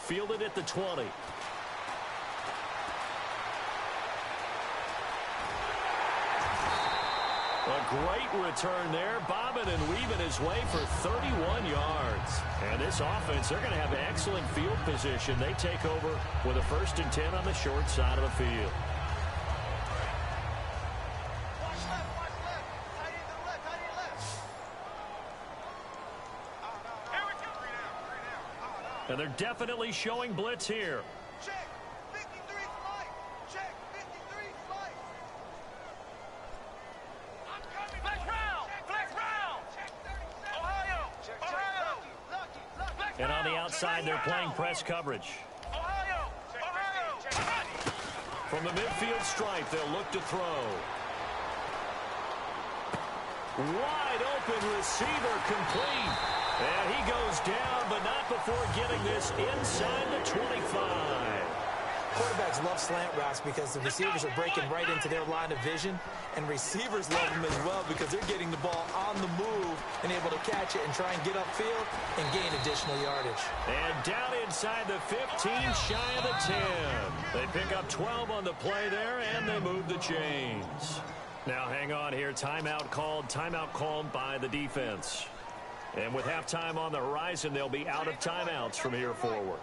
Fielded at the 20. A great return there, bobbing and weaving his way for 31 yards. And this offense, they're going to have excellent field position. They take over with a 1st and 10 on the short side of the field. And they're definitely showing blitz here. Check 53 flight. Check 53 flight. I'm coming. Flex round. Flex round. Check 37. Ohio. Check, Ohio. Lucky. And on the outside, they're playing press coverage. Ohio. Ohio. From the midfield stripe, they'll look to throw. Wide open receiver complete. And he goes down, but not before getting this inside the 25. Quarterbacks love slant routes because the receivers are breaking right into their line of vision, and receivers love them as well because they're getting the ball on the move and able to catch it and try and get upfield and gain additional yardage. And down inside the 15, shy of the 10. They pick up 12 on the play there, and they move the chains. Now hang on here. Timeout called by the defense. And with halftime on the horizon, they'll be out of timeouts from here forward.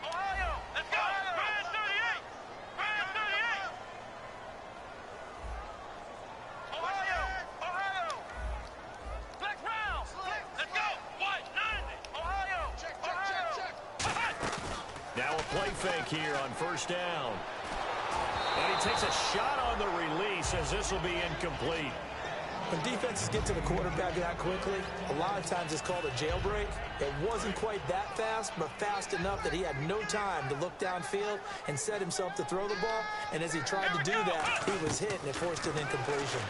Ohio, let's go. Brand 38. Brand 38. Ohio. Flex round. Let's go. 190. Ohio. Check. Now a play fake here on 1st down. And he takes a shot on the release as this will be incomplete. When defenses get to the quarterback that quickly, a lot of times it's called a jailbreak. It wasn't quite that fast, but fast enough that he had no time to look downfield and set himself to throw the ball. And as he tried to do that, he was hit, and it forced an incompletion.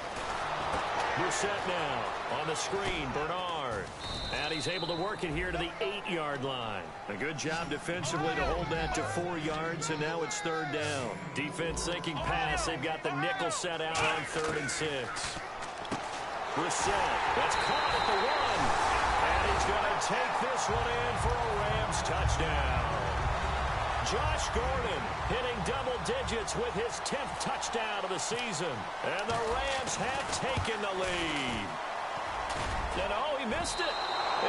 We're set now on the screen, Bernard. And he's able to work it here to the 8-yard line. A good job defensively to hold that to 4 yards, and now it's 3rd down. Defense thinking pass. They've got the nickel set out on 3rd and 6. Brissett, that's caught at the 1. And he's going to take this one in for a Rams touchdown. Josh Gordon hitting double digits with his 10th touchdown of the season. And the Rams have taken the lead. And oh, he missed it.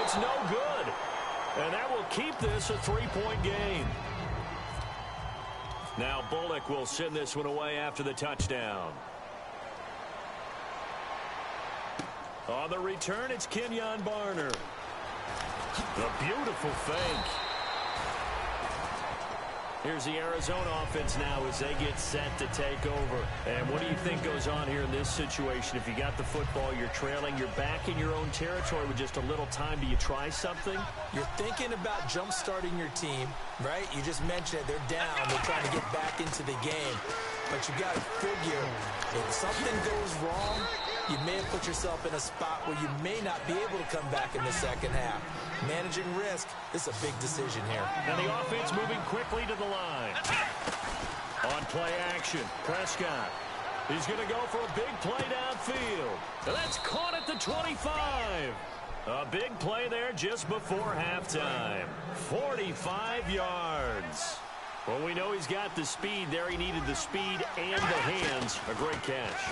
It's no good. And that will keep this a 3-point game. Now Bullock will send this one away after the touchdown. On the return, it's Kenyon Barner. A beautiful fake. Here's the Arizona offense now as they get set to take over. And what do you think goes on here in this situation? If you got the football, you're trailing, you're back in your own territory with just a little time. Do you try something? You're thinking about jump-starting your team, right? You just mentioned it. They're down. They're trying to get back into the game. But you got to figure, if something goes wrong, you may have put yourself in a spot where you may not be able to come back in the second half. Managing risk is a big decision here. And the offense moving quickly to the line. On play action, Prescott. He's going to go for a big play downfield. And that's caught at the 25. A big play there just before halftime. 45 yards. Well, we know he's got the speed there. He needed the speed and the hands. A great catch.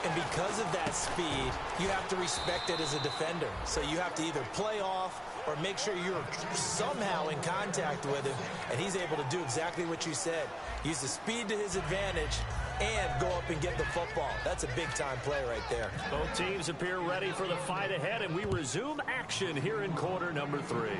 And because of that speed, you have to respect it as a defender. So you have to either play off or make sure you're somehow in contact with him, and he's able to do exactly what you said. Use the speed to his advantage and go up and get the football. That's a big-time play right there. Both teams appear ready for the fight ahead, and we resume action here in quarter number 3.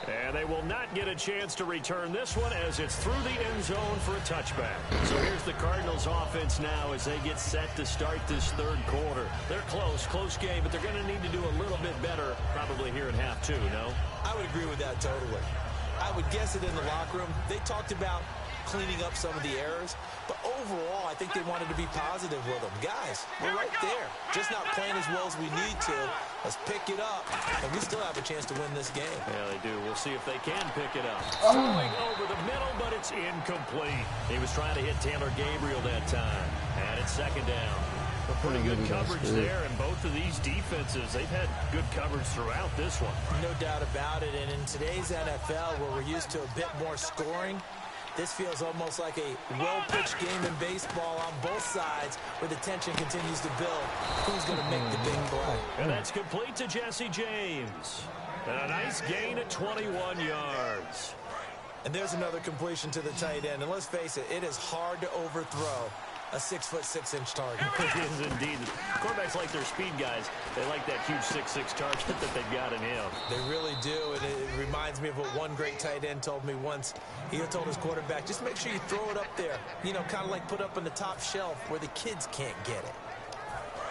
And they will not get a chance to return this one as it's through the end zone for a touchback. So here's the Cardinals offense now as they get set to start this 3rd quarter. They're close game, but they're going to need to do a little bit better probably here in half 2, no? I would agree with that totally. I would guess it in the locker room. They talked about cleaning up some of the errors, but overall, I think they wanted to be positive with them. Guys, we're right there. Just not playing as well as we need to. Let's pick it up, and we still have a chance to win this game. Yeah, they do. We'll see if they can pick it up. Throwing over the middle, but it's incomplete. He was trying to hit Taylor Gabriel that time. And it's second down. Pretty good coverage there, and both of these defenses, they've had good coverage throughout this one. No doubt about it, and in today's NFL, where we're used to a bit more scoring, this feels almost like a well-pitched game in baseball on both sides, where the tension continues to build. Who's going to make the big play? And that's complete to Jesse James. And a nice gain at 21 yards. And there's another completion to the tight end, and let's face it, it is hard to overthrow a 6'6" target. It is indeed. Quarterbacks like their speed guys. They like that huge 6'6" target that they've got in him. They really do, and it reminds me of what one great tight end told me once. He told his quarterback, just make sure you throw it up there, you know, kind of like put up on the top shelf where the kids can't get it.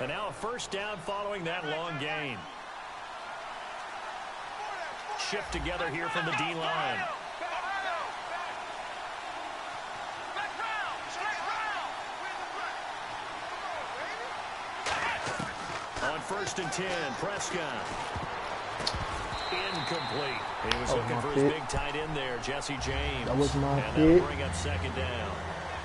And now a first down following that long gain. Shift together here from the D-line. On 1st and 10, Prescott. Incomplete. He was looking for his big tight end there, Jesse James. That was my and that'll bring up second down.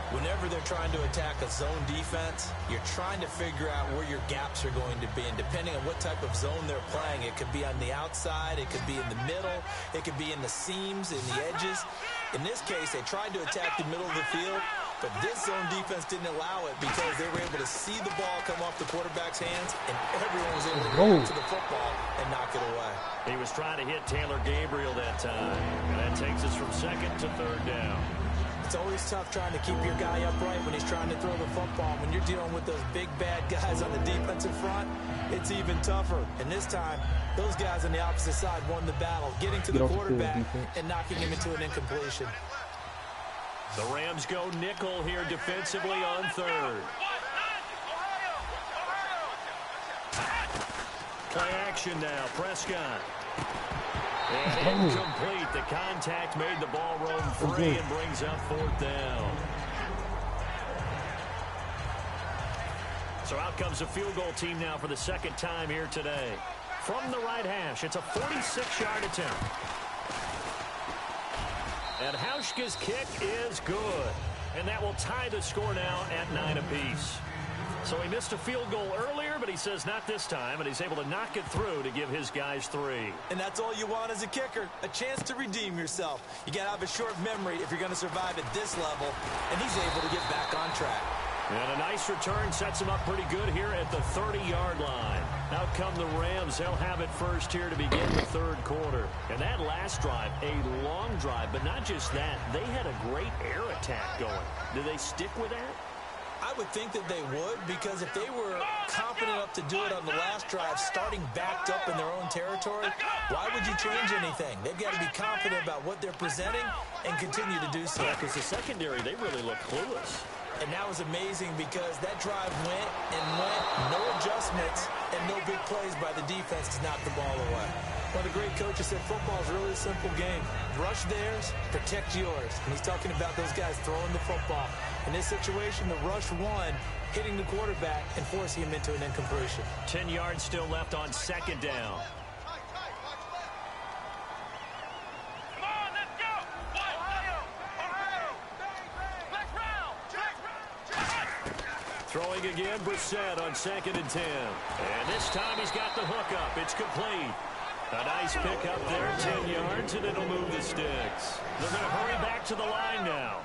Whenever they're trying to attack a zone defense, you're trying to figure out where your gaps are going to be. And depending on what type of zone they're playing, it could be on the outside, it could be in the middle, it could be in the seams, in the edges. In this case, they tried to attack the middle of the field, but this zone defense didn't allow it because they were able to see the ball come off the quarterback's hands, and everyone was able to get to the football and knock it away. He was trying to hit Taylor Gabriel that time, and that takes us from second to third down. It's always tough trying to keep your guy upright when he's trying to throw the football. When you're dealing with those big, bad guys on the defensive front, it's even tougher. And this time, those guys on the opposite side won the battle, getting to the quarterback and knocking him into an incompletion. The Rams go nickel here defensively on third. Play action now, Prescott. And incomplete. The contact made the ball roam free and brings up fourth down. So out comes the field goal team now for the second time here today. From the right hash, it's a 46-yard attempt. And Hauschka's kick is good. And that will tie the score now at 9 apiece. So he missed a field goal earlier, but he says not this time, and he's able to knock it through to give his guys 3. And that's all you want as a kicker, a chance to redeem yourself. You got to have a short memory if you're going to survive at this level, and he's able to get back on track. And a nice return sets him up pretty good here at the 30-yard line. Out come the Rams. They'll have it first here to begin the third quarter. And that last drive, a long drive, but not just that. They had a great air attack going. Do they stick with that? I would think that they would, because if they were confident enough to do it on the last drive, starting backed up in their own territory, why would you change anything? They've got to be confident about what they're presenting and continue to do so. Yeah, because the secondary, they really look clueless. And that was amazing because that drive went and went, no adjustments, and no big plays by the defense to knock the ball away. One of the great coaches said football is really a simple game. Rush theirs, protect yours. And he's talking about those guys throwing the football. In this situation, the rush won, hitting the quarterback and forcing him into an incompletion. 10 yards still left on second down. Throwing again, Brissett on 2nd and 10. And this time he's got the hook up. It's complete. A nice pick up there, 10 yards, and it'll move the sticks. They're going to hurry back to the line now.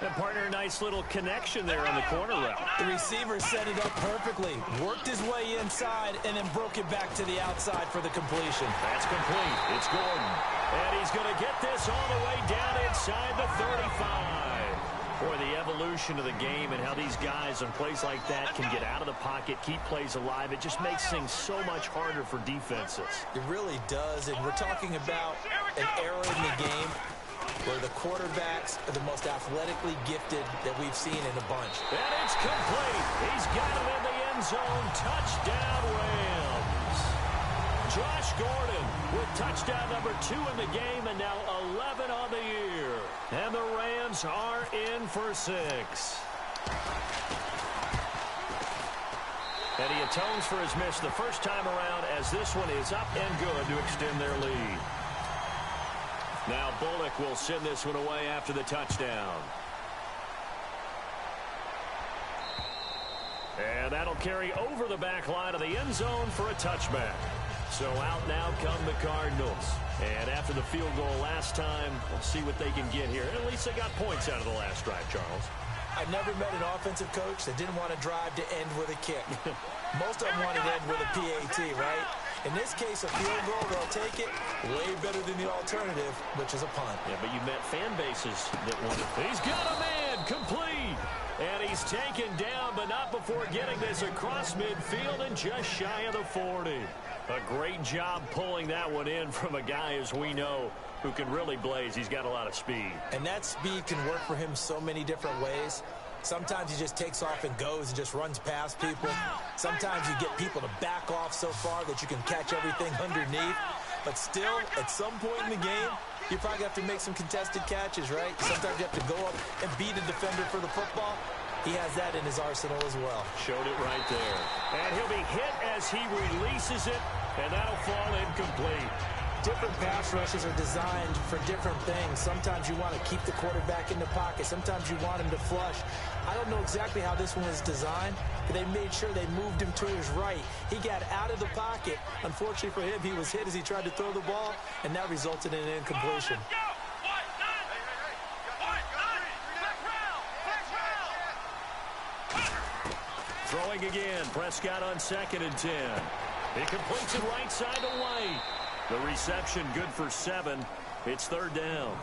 And partner, a nice little connection there on the corner route. The receiver set it up perfectly, worked his way inside, and then broke it back to the outside for the completion. That's complete. It's Gordon. And he's going to get this all the way down inside the 35. Boy, the evolution of the game and how these guys on plays like that can get out of the pocket, keep plays alive, it just makes things so much harder for defenses. It really does, and we're talking about an era in the game where the quarterbacks are the most athletically gifted that we've seen in a bunch. And it's complete. He's got him in the end zone. Touchdown, Rams. Josh Gordon with touchdown number 2 in the game and now 11 on the year. And the Rams are in for 6. And he atones for his miss the first time around as this one is up and good to extend their lead. Now Bullock will send this one away after the touchdown. And that'll carry over the back line of the end zone for a touchback. So out now come the Cardinals. And after the field goal last time, we'll see what they can get here. At least they got points out of the last drive, Charles. I've never met an offensive coach that didn't want to drive to end with a kick. Most of them wanted to end with a PAT, right? In this case, a field goal, they'll take it way better than the alternative, which is a punt. Yeah, but you met fan bases that want it. He's got a man, complete. And he's taken down, but not before getting this across midfield and just shy of the 40. A great job pulling that one in from a guy, as we know, who can really blaze. He's got a lot of speed. And that speed can work for him so many different ways. Sometimes he just takes off and goes and just runs past people. Sometimes you get people to back off so far that you can catch everything underneath. But still, at some point in the game, you probably have to make some contested catches, right? Sometimes you have to go up and beat a defender for the football. He has that in his arsenal as well. Showed it right there. And he'll be hit as he releases it, and that'll fall incomplete. Different pass rushes are designed for different things. Sometimes you want to keep the quarterback in the pocket. Sometimes you want him to flush. I don't know exactly how this one was designed, but they made sure they moved him to his right. He got out of the pocket. Unfortunately for him, he was hit as he tried to throw the ball, and that resulted in an incompletion. Throwing again. Prescott on 2nd and 10. He completes it right side to White. The reception good for 7. It's 3rd down.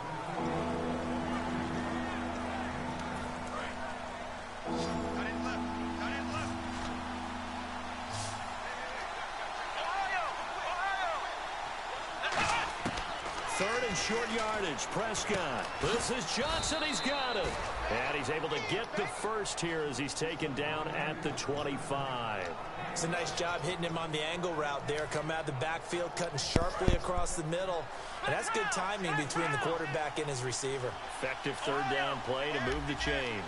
Third and short yardage. Prescott. This is Johnson. He's got it. And he's able to get the first here as he's taken down at the 25. It's a nice job hitting him on the angle route there. Come out of the backfield, cutting sharply across the middle. And that's good timing between the quarterback and his receiver. Effective 3rd down play to move the chains.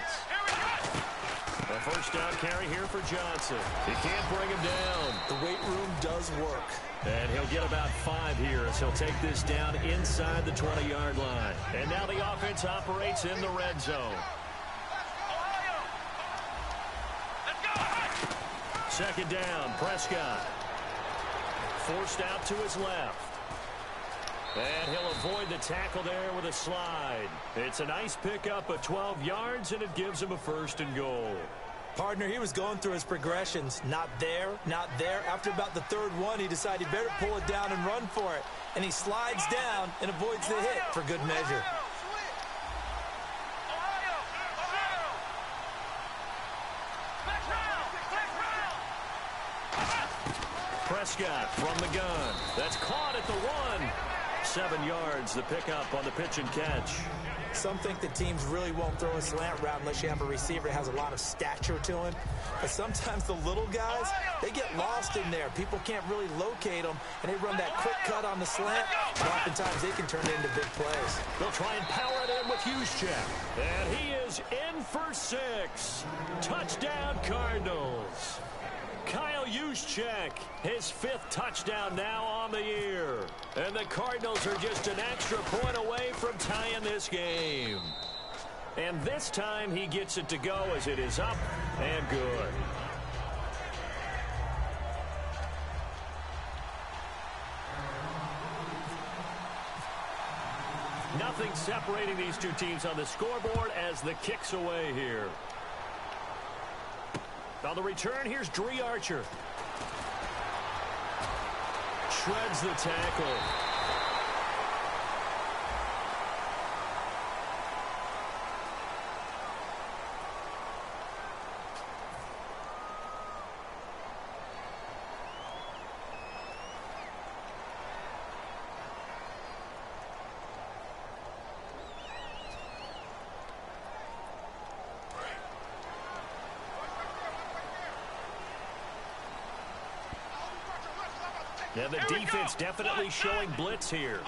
A 1st down carry here for Johnson. He can't bring him down. The weight room does work. And he'll get about 5 here as he'll take this down inside the 20-yard line. And now the offense operates in the red zone. 2nd down, Prescott. Forced out to his left. And he'll avoid the tackle there with a slide. It's a nice pickup of 12 yards, and it gives him a 1st and goal. Partner, he was going through his progressions. Not there, not there. After about the 3rd one, he decided he better pull it down and run for it. And he slides down and avoids the hit for good measure. Prescott from the gun. That's caught at the 1. 7 yards, the pickup on the pitch and catch. Some think that teams really won't throw a slant route unless you have a receiver that has a lot of stature to him. But sometimes the little guys, they get lost in there. People can't really locate them, and they run that quick cut on the slant. And oftentimes they can turn it into big plays. They'll try and power it in with Juszczyk. And he is in for 6. Touchdown, Cardinals. Kyle Juszczyk, his 5th touchdown now on the year. And the Cardinals are just an extra point away from tying this game. And this time he gets it to go as it is up and good. Nothing separating these two teams on the scoreboard as the kick's away here. On the return, here's Dree Archer. Shreds the tackle. Now the defense definitely showing blitz here.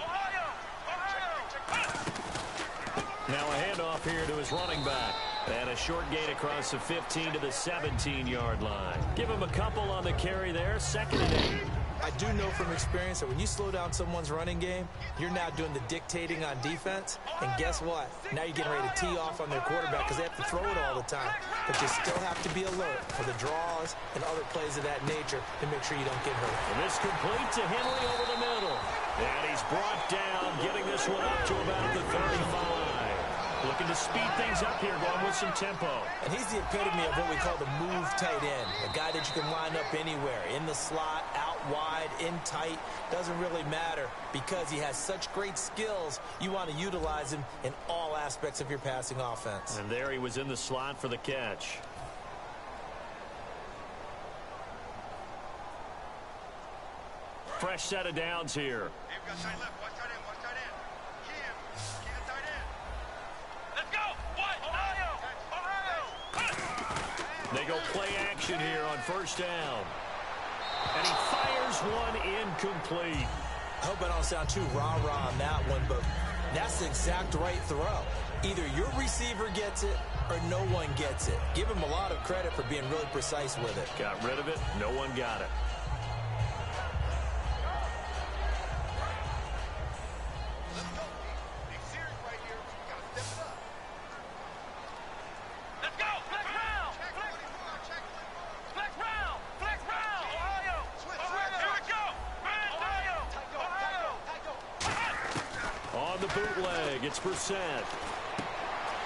Now a handoff here to his running back. And a short gain across the 15 to the 17-yard line. Give him a couple on the carry there. 2nd and 8. I do know from experience that when you slow down someone's running game, you're now doing the dictating on defense. And guess what? Now you're getting ready to tee off on their quarterback because they have to throw it all the time. But you still have to be alert for the draws and other plays of that nature to make sure you don't get hurt. And this complete to Henley over the middle. And he's brought down, getting this one up to about the 35. Looking to speed things up here, going with some tempo. And he's the epitome of what we call the move tight end. A guy that you can line up anywhere. In the slot, out wide, in tight. Doesn't really matter because he has such great skills. You want to utilize him in all aspects of your passing offense. And there he was in the slot for the catch. Fresh set of downs here. Hey, we got tight left. Watch tight end. Watch tight end. Key him. Key the tight end. Let's go. What? Ohio. They go play action here on first down. And he fires one incomplete. I hope I don't sound too rah-rah on that one, but that's the exact right throw. Either your receiver gets it or no one gets it. Give him a lot of credit for being really precise with it. Got rid of it. No one got it. It's Brissett.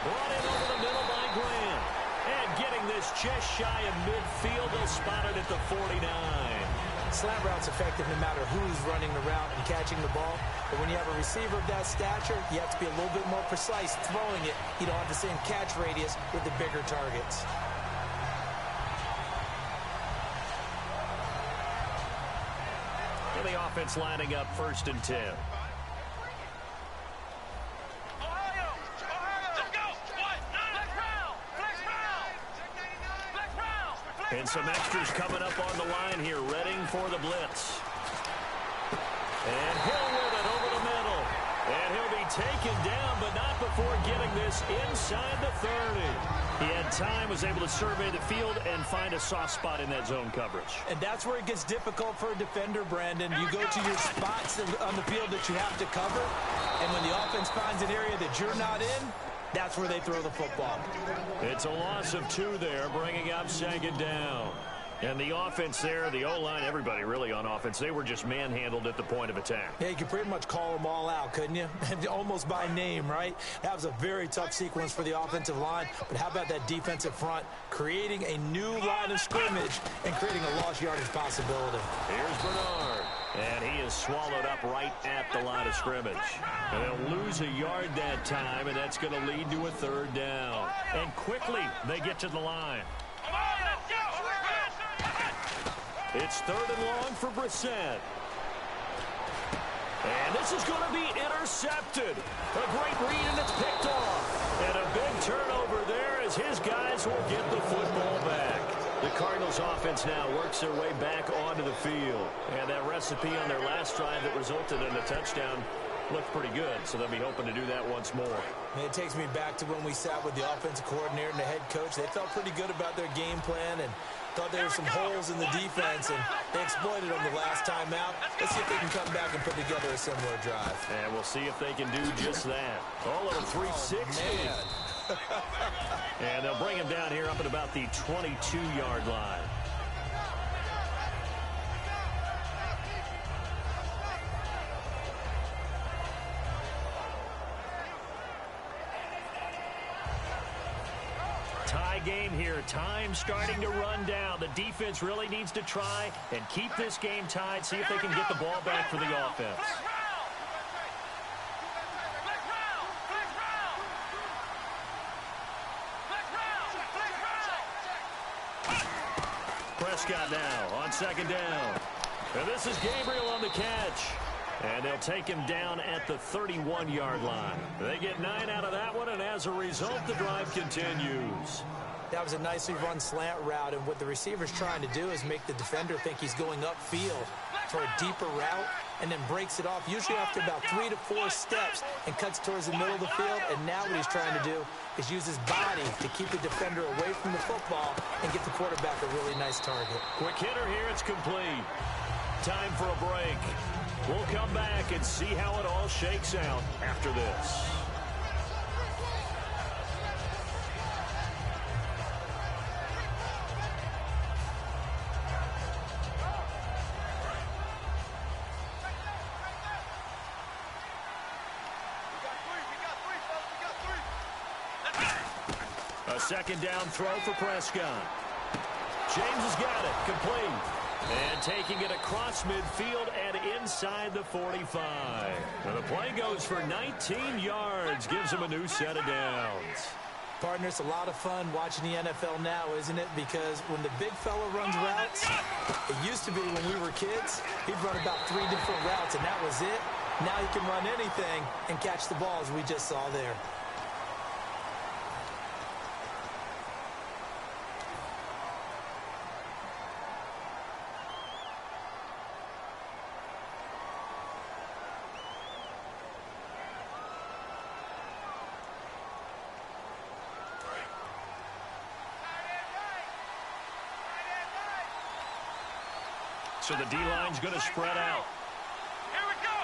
Brought in over the middle by Grant. And getting this just shy of midfield. They'll spot it at the 49. Slant route's effective no matter who's running the route and catching the ball. But when you have a receiver of that stature, you have to be a little bit more precise throwing it. You don't have the same catch radius with the bigger targets. And the offense lining up 1st and 10. And some extras coming up on the line here, readying for the blitz. And Hill with it over the middle. And he'll be taken down, but not before getting this inside the 30. He had time, was able to survey the field and find a soft spot in that zone coverage. And that's where it gets difficult for a defender, Brandon. You go to your spots on the field that you have to cover, and when the offense finds an area that you're not in, that's where they throw the football. It's a loss of 2 there, bringing up 2nd down. And the offense there, the O-line, everybody really on offense, they were just manhandled at the point of attack. Yeah, you could pretty much call them all out, couldn't you? Almost by name, right? That was a very tough sequence for the offensive line. But how about that defensive front, creating a new line of scrimmage and creating a lost yardage possibility. Here's Bernard. And he is swallowed up right at the line of scrimmage. And they'll lose a yard that time, and that's going to lead to a 3rd down. And quickly, they get to the line. It's 3rd and long for Brissett. And this is going to be intercepted. A great read, and it's picked off. And a big turnover there as his guys will get the football back. The Cardinals offense now works their way back onto the field. And that recipe on their last drive that resulted in a touchdown looked pretty good, so they'll be hoping to do that once more. And it takes me back to when we sat with the offensive coordinator and the head coach. They felt pretty good about their game plan and thought there were some holes in the defense, and they exploited them the last time out. Let's see if they can come back and put together a similar drive. And we'll see if they can do just that. All of a 360. Oh, and they'll bring him down here up at about the 22-yard line. Tie game here. Time starting to run down. The defense really needs to try and keep this game tied, see if they can get the ball back for the offense. Prescott now on 2nd down. And this is Gabriel on the catch. And they'll take him down at the 31-yard line. They get 9 out of that one, and as a result, the drive continues. That was a nicely run slant route, and what the receiver's trying to do is make the defender think he's going upfield for a deeper route, and then breaks it off, usually after about 3 to 4 steps, and cuts towards the middle of the field. And now what he's trying to do is use his body to keep the defender away from the football and get the quarterback a really nice target. Quick hitter here, it's complete. Time for a break. We'll come back and see how it all shakes out after this. Second down throw for Prescott. James has got it. Complete. And taking it across midfield and inside the 45. And the play goes for 19 yards. Gives him a new set of downs. Partner, it's a lot of fun watching the NFL now, isn't it? Because when the big fella runs routes, it used to be when we were kids, he'd run about 3 different routes, and that was it. Now he can run anything and catch the ball, as we just saw there. So the D-line's going to spread out. Here we go.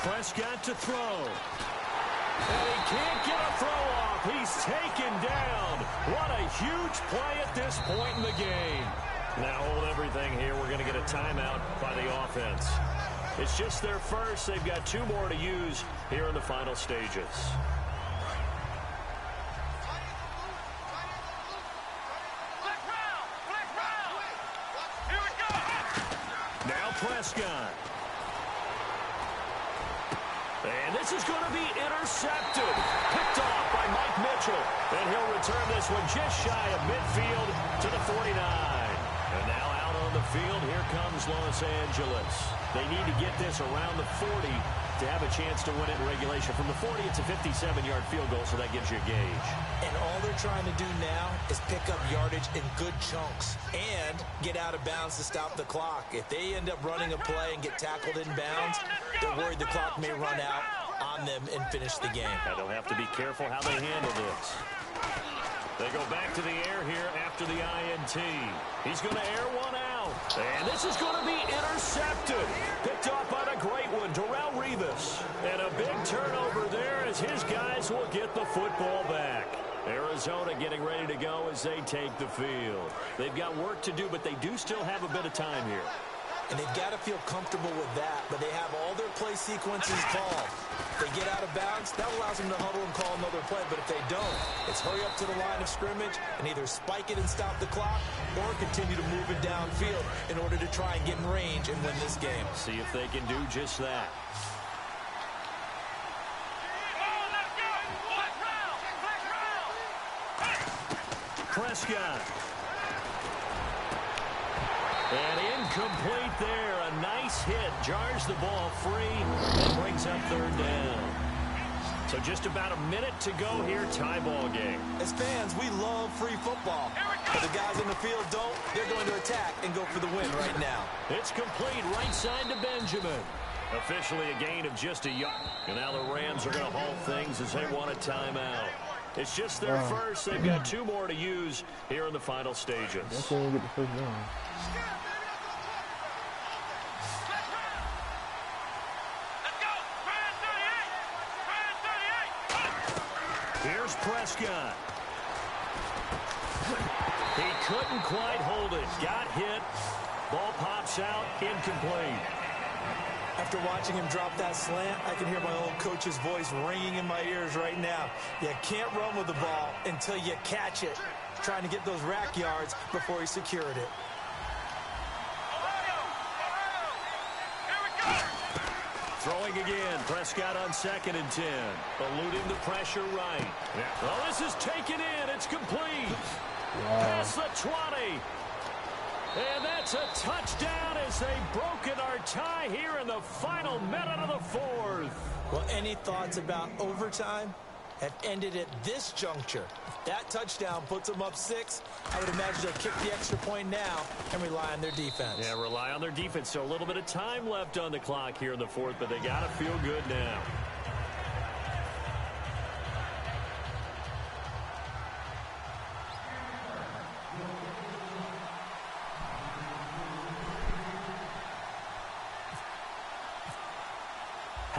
Prescott to throw. And he can't get a throw off. He's taken down. What a huge play at this point in the game. Now hold everything here. We're going to get a timeout by the offense. It's just their first. They've got 2 more to use here in the final stages. Prescott. And this is going to be intercepted. Picked off by Mike Mitchell. And he'll return this one just shy of midfield to the 49. And now out on the field, here comes Los Angeles. They need to get this around the 40 to have a chance to win it in regulation. From the 40, it's a 57-yard field goal, so that gives you a gauge. And all they're trying to do now is pick up yardage in good chunks and get out of bounds to stop the clock. If they end up running a play and get tackled in bounds, they're worried the clock may run out on them and finish the game. And they'll have to be careful how they handle this. They go back to the air here after the INT. He's going to air one out. And this is going to be intercepted. Picked off by the great one, Darrelle Revis. And a big turnover there as his guys will get the football back. Arizona getting ready to go as they take the field. They've got work to do, but they do still have a bit of time here. And they've got to feel comfortable with that, but they have all their play sequences called. If they get out of bounds, that allows them to huddle and call another play, but if they don't, it's hurry up to the line of scrimmage and either spike it and stop the clock or continue to move it downfield in order to try and get in range and win this game. See if they can do just that. Prescott. And incomplete there. A nice hit. Jars the ball free and brings up 3rd down. So just about a minute to go here. Tie ball game. As fans, we love free football. But the guys in the field don't. They're going to attack and go for the win right now. It's complete. Right side to Benjamin. Officially a gain of just a yard. And now the Rams are going to halt things as they want a timeout. It's just their first. They've got 2 more to use here in the final stages. That's when we get the 1st down. Here's Prescott. He couldn't quite hold it. Got hit. Ball pops out. Incomplete. After watching him drop that slant, I can hear my old coach's voice ringing in my ears right now. You can't run with the ball until you catch it. Trying to get those rack yards before he secured it. Throwing again. Prescott on 2nd and 10. Eluding the pressure right. Well, this is taken in. It's complete. Past the 20. And that's a touchdown as they've broken our tie here in the final minute of the 4th. Well, any thoughts about overtime have ended at this juncture? If that touchdown puts them up 6, I would imagine they'll kick the extra point now and rely on their defense. Yeah, rely on their defense. So a little bit of time left on the clock here in the 4th, but they got to feel good now.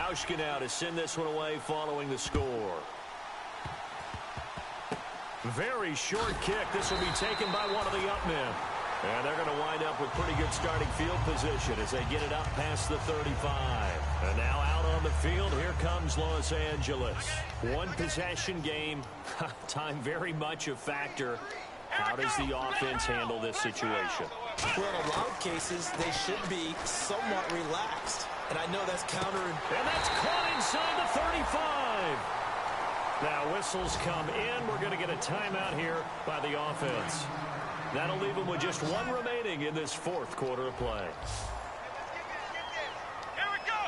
Hauschka now to send this one away following the score. Very short kick. This will be taken by one of the up men. And they're going to wind up with pretty good starting field position as they get it up past the 35. And now out on the field, here comes Los Angeles. One possession game. Time very much a factor. How does the offense handle this situation? Well, in a lot of cases, they should be somewhat relaxed. And I know that's counter. And that's caught inside the 35. Now whistles come in. We're going to get a timeout here by the offense. That'll leave them with just one remaining in this fourth quarter of play. Here we go.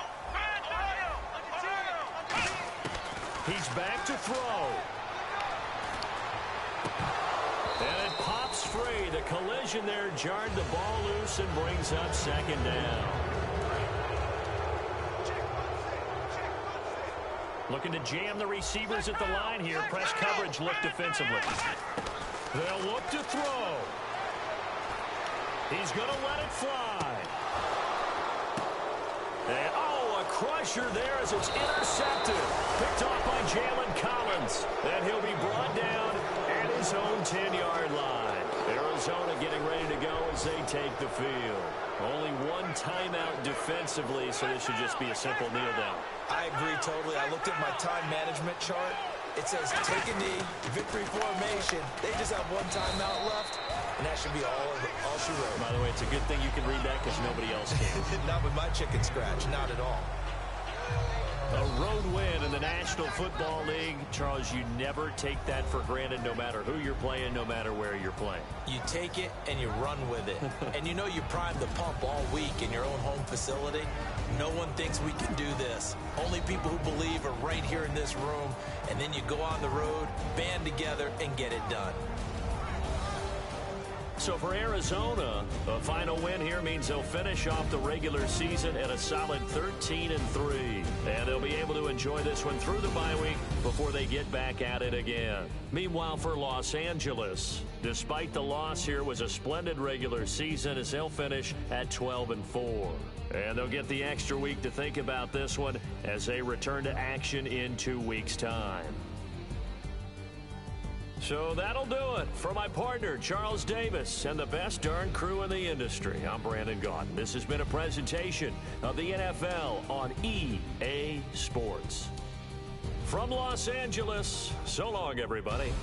He's back to throw. And it pops free. The collision there jarred the ball loose and brings up second down. Looking to jam the receivers at the line here. Press coverage look defensively. They'll look to throw. He's going to let it fly. And, a crusher there as it's intercepted. Picked off by Jalen Collins. And he'll be brought down at his own 10-yard line. Arizona getting ready to go as they take the field. Only one timeout defensively, so this should just be a simple kneel down. I agree totally. I looked at my time management chart. It says take a knee, victory formation. They just have one timeout left, and that should be all she wrote. By the way, it's a good thing you can read that because nobody else can. Not with my chicken scratch, not at all. A road win in the National Football League. Charles, you never take that for granted no matter who you're playing, no matter where you're playing. You take it and you run with it. And you know you primed the pump all week in your own home facility. No one thinks we can do this. Only people who believe are right here in this room. And then you go on the road, band together, and get it done. So for Arizona, a final win here means they'll finish off the regular season at a solid 13-3. And they'll be able to enjoy this one through the bye week before they get back at it again. Meanwhile, for Los Angeles, despite the loss here, was a splendid regular season as they'll finish at 12-4. And they'll get the extra week to think about this one as they return to action in 2 weeks' time. So that'll do it. For my partner, Charles Davis, and the best darn crew in the industry, I'm Brandon Gaudin. This has been a presentation of the NFL on EA Sports. From Los Angeles, so long, everybody.